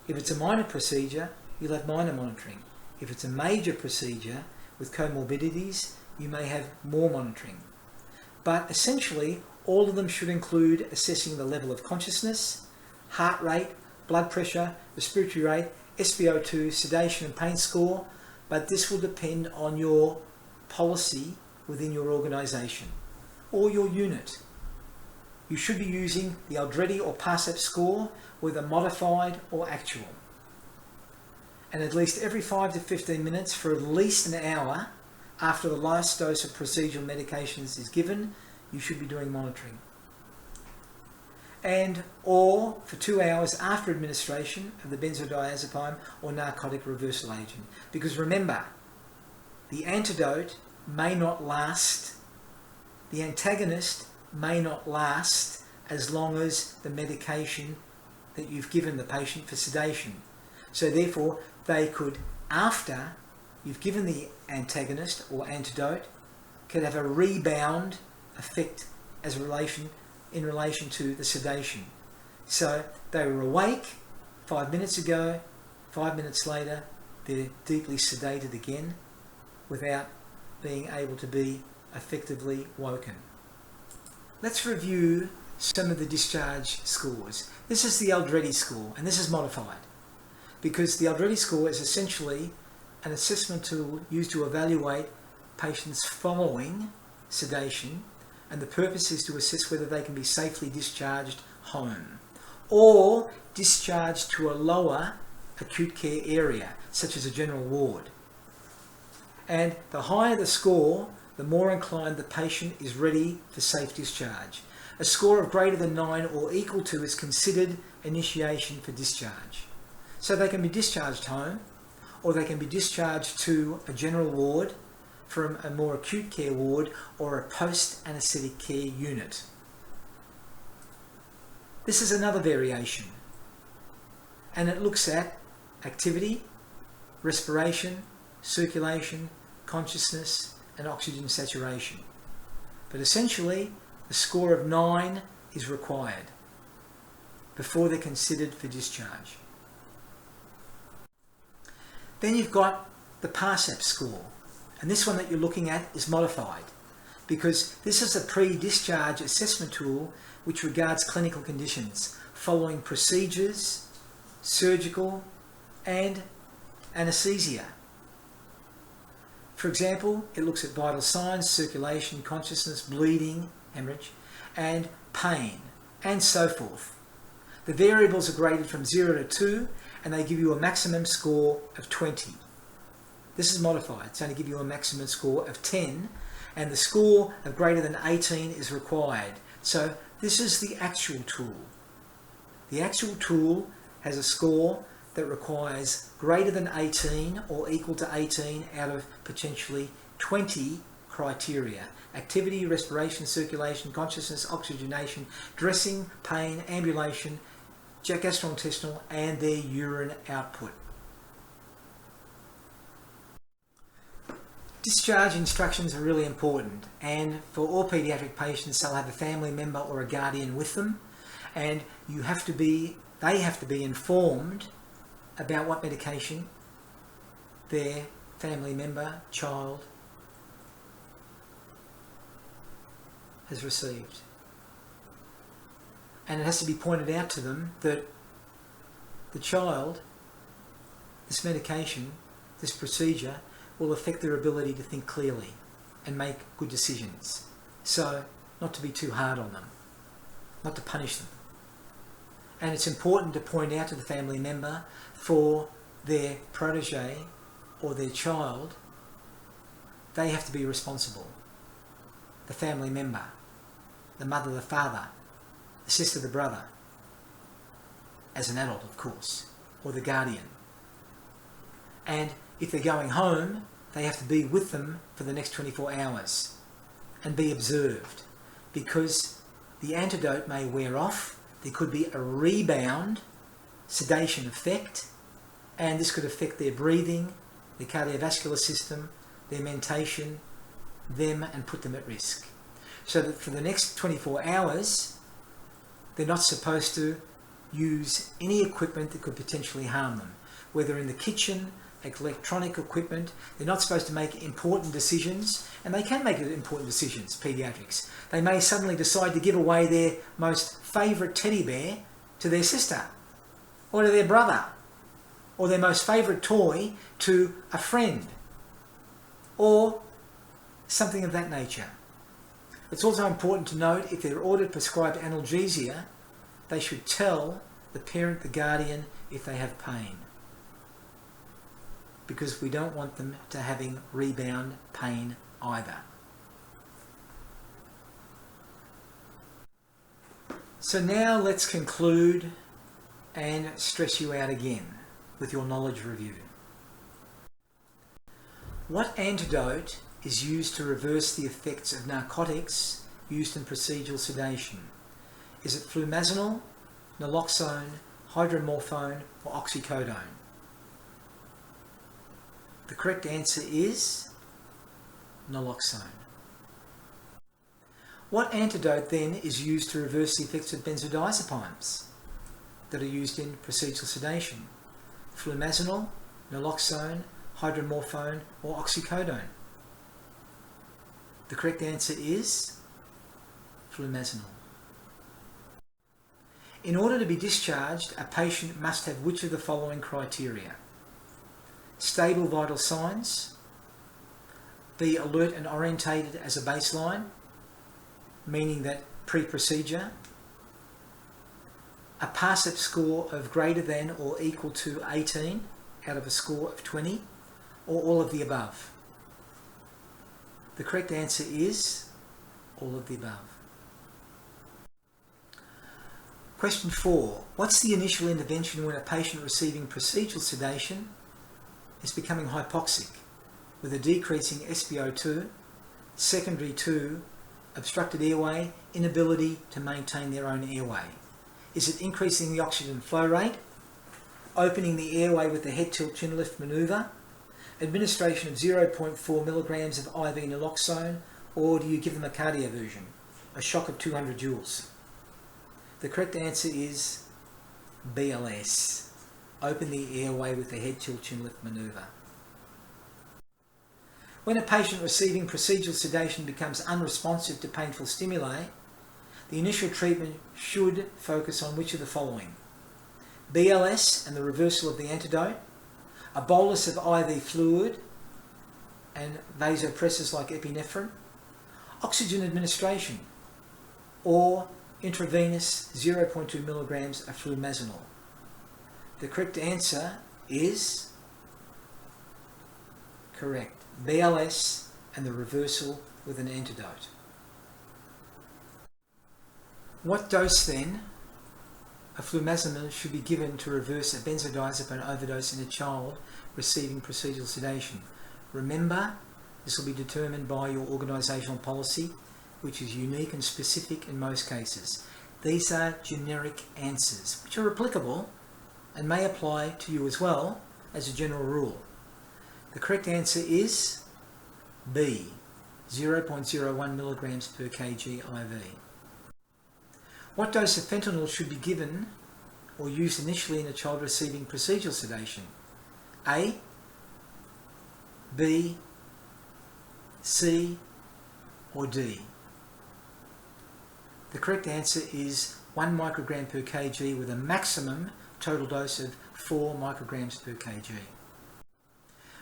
If it's a minor procedure, you'll have minor monitoring. If it's a major procedure with comorbidities, you may have more monitoring. But essentially, all of them should include assessing the level of consciousness, heart rate, blood pressure, respiratory rate, SpO2, sedation and pain score, but this will depend on your policy within your organisation or your unit. You should be using the Hydrate or Parlep Score, whether modified or actual. And at least every 5 to 15 minutes for at least an hour after the last dose of procedural medications is given, you should be doing monitoring. Or for 2 hours after administration of the benzodiazepine or narcotic reversal agent. Because remember, the antidote may not last, the antagonist may not last as long as the medication that you've given the patient for sedation. So therefore, they could, after you've given the antagonist or antidote, could have a rebound effect in relation to the sedation. So they were awake 5 minutes ago, 5 minutes later, they're deeply sedated again without being able to be effectively woken. Let's review some of the discharge scores. This is the Hydrate score, and this is modified because the Hydrate score is essentially an assessment tool used to evaluate patients following sedation, and the purpose is to assess whether they can be safely discharged home or discharged to a lower acute care area, such as a general ward. And the higher the score, the more inclined the patient is ready for safe discharge. A score of greater than 9 or equal to is considered initiation for discharge. So they can be discharged home, or they can be discharged to a general ward from a more acute care ward or a post-anaesthetic care unit. This is another variation, and it looks at activity, respiration, circulation, consciousness, and oxygen saturation. But essentially, a score of 9 is required before they're considered for discharge. Then you've got the Parlep score, and this one that you're looking at is modified because this is a pre-discharge assessment tool which regards clinical conditions following procedures, surgical, and anaesthesia. For example, it looks at vital signs, circulation, consciousness, bleeding, hemorrhage, and pain, and so forth. The variables are graded from 0 to 2, and they give you a maximum score of 20. This is modified. It's going to give you a maximum score of 10, and the score of greater than 18 is required. So this is the actual tool. The actual tool has a score that requires greater than 18 or equal to 18 out of potentially 20 criteria: activity, respiration, circulation, consciousness, oxygenation, dressing, pain, ambulation, gastrointestinal, and their urine output. Discharge instructions are really important, and for all paediatric patients they'll have a family member or a guardian with them, and they have to be informed about what medication their family member, child, has received. And it has to be pointed out to them that the child, this medication, this procedure, will affect their ability to think clearly and make good decisions. So, not to be too hard on them, not to punish them. And it's important to point out to the family member, for their protege or their child, they have to be responsible. The family member, the mother, the father, the sister, the brother, as an adult of course, or the guardian. And if they're going home, they have to be with them for the next 24 hours and be observed, because the antidote may wear off. There could be a rebound sedation effect, and this could affect their breathing, their cardiovascular system, their mentation, them, and put them at risk. So that for the next 24 hours, they're not supposed to use any equipment that could potentially harm them, whether in the kitchen, electronic equipment. They're not supposed to make important decisions, and they can make important decisions, paediatrics. They may suddenly decide to give away their most favourite teddy bear to their sister, or to their brother, or their most favourite toy to a friend, or something of that nature. It's also important to note, if they're ordered prescribed analgesia, they should tell the parent, the guardian, if they have pain, because we don't want them to having rebound pain either. So now let's conclude and stress you out again with your knowledge review. What antidote is used to reverse the effects of narcotics used in procedural sedation? Is it flumazenol, naloxone, hydromorphone, or oxycodone? The correct answer is naloxone. What antidote then is used to reverse the effects of benzodiazepines that are used in procedural sedation? Flumazenol, naloxone, hydromorphone, or oxycodone? The correct answer is flumazenol. In order to be discharged, a patient must have which of the following criteria? Stable vital signs, be alert and orientated as a baseline, meaning that pre-procedure, a Parlep score of greater than or equal to 18 out of a score of 20, or all of the above. The correct answer is all of the above. Question 4. What's the initial intervention when a patient receiving procedural sedation is becoming hypoxic with a decreasing SpO2, secondary to obstructed airway, inability to maintain their own airway? Is it increasing the oxygen flow rate, opening the airway with the head tilt chin lift manoeuvre, administration of 0.4 milligrams of IV naloxone, or do you give them a cardioversion, a shock of 200 joules? The correct answer is BLS, open the airway with the head tilt chin lift manoeuvre. When a patient receiving procedural sedation becomes unresponsive to painful stimuli, the initial treatment should focus on which of the following? BLS and the reversal of the antidote, a bolus of IV fluid and vasopressors like epinephrine, oxygen administration, or intravenous 0.2 milligrams of flumazenol. The correct answer is correct. BLS and the reversal with an antidote. What dose then of flumazenol should be given to reverse a benzodiazepine overdose in a child receiving procedural sedation? Remember, This will be determined by your organisational policy, which is unique and specific in most cases. These are generic answers, which are applicable and may apply to you as well as a general rule. The correct answer is B, 0.01 milligrams per kg IV. What dose of fentanyl should be given or used initially in a child receiving procedural sedation? A, B, C, or D? The correct answer is 1 microgram per kg with a maximum total dose of 4 micrograms per kg.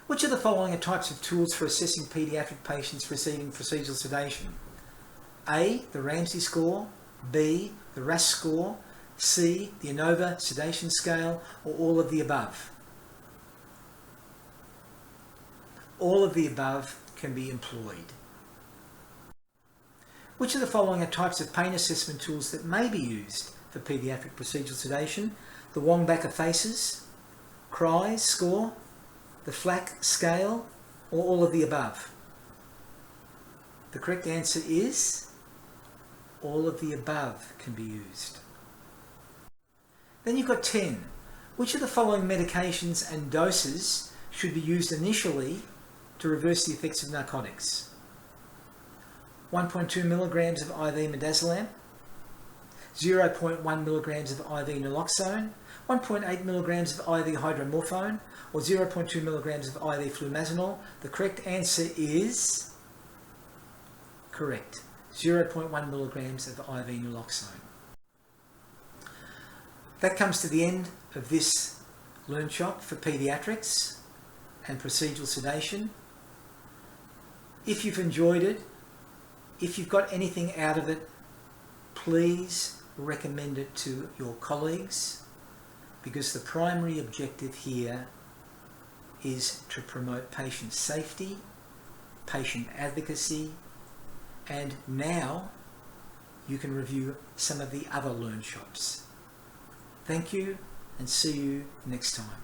Which of the following are types of tools for assessing paediatric patients receiving procedural sedation? A, the Ramsey score, B, the RASS score, C, the ANOVA sedation scale, or all of the above? All of the above can be employed. Which of the following are types of pain assessment tools that may be used for paediatric procedural sedation? The Wong-Baker faces, cries score, the flac scale, or all of the above? The correct answer is all of the above can be used. Then you've got 10. Which of the following medications and doses should be used initially to reverse the effects of narcotics? 1.2 milligrams of IV medazolam, 0.1 milligrams of IV naloxone, 1.8 milligrams of IV hydromorphone, or 0.2 milligrams of IV flumazenol? The correct answer is correct. 0.1 milligrams of IV naloxone. That comes to the end of this Learnshop for pediatrics and procedural sedation. If you've enjoyed it, if you've got anything out of it, please recommend it to your colleagues, because the primary objective here is to promote patient safety, patient advocacy, and now you can review some of the other Learnshops. Thank you, and see you next time.